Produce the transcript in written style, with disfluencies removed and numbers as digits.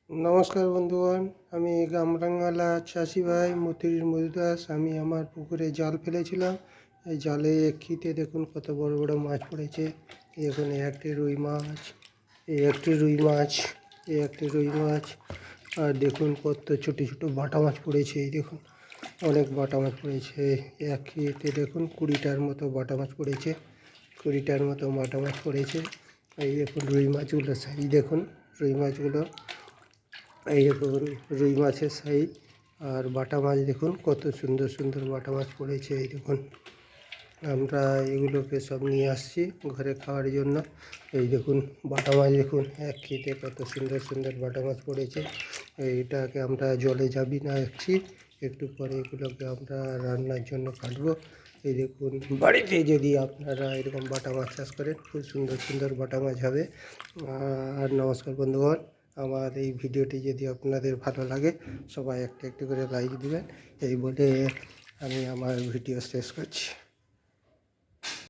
নমস্কার বন্ধুগণ, আমি গ্রামবাংলা চাষি ভাই মতির মধুদাস। আমি আমার পুকুরে জাল ফেলেছিলাম। এই জালে খিতে দেখুন কত বড় বড় মাছ পড়েছে। দেখুন একটি রুই মাছ, এই একটি রুই মাছ, এই একটি রুই মাছ। আর দেখুন কত ছোটো ছোটো বাটা মাছ পড়েছে। এই দেখুন অনেক বাটা মাছ পড়েছে। এক খিতে দেখুন 20টার মতো বাটা মাছ পড়েছে, 20টার মতো বাটা মাছ পড়েছে। এই দেখুন রুই মাছগুলো সাইজ দেখুন, রুই মাছগুলো এই দেখুন রুই মাছের সাইজ। আর বাটা মাছ দেখুন কত সুন্দর সুন্দর বাটা মাছ পড়েছে। এই দেখুন আমরা এগুলোকে সব নিয়ে আসছি ঘরে খাওয়ার জন্য। এই দেখুন বাটা মাছ দেখুন, এক খেতে কত সুন্দর সুন্দর বাটা মাছ পড়েছে। এইটাকে আমরা জলে যাবি না রাখছি, একটু পরে এগুলোকে আমরা রান্নার জন্য কাটবো। এই দেখুন বাড়িতে যদি আপনারা এরকম বাটা মাছ চাষ করেন খুব সুন্দর সুন্দর বাটা মাছ হবে। আর নমস্কার বন্ধুগণ, আমার এই ভিডিওটি যদি আপনাদের ভালো লাগে সবাই একটা একটু করে লাইক দিবেন। এই বলে আমি আমার ভিডিও শেষ করছি।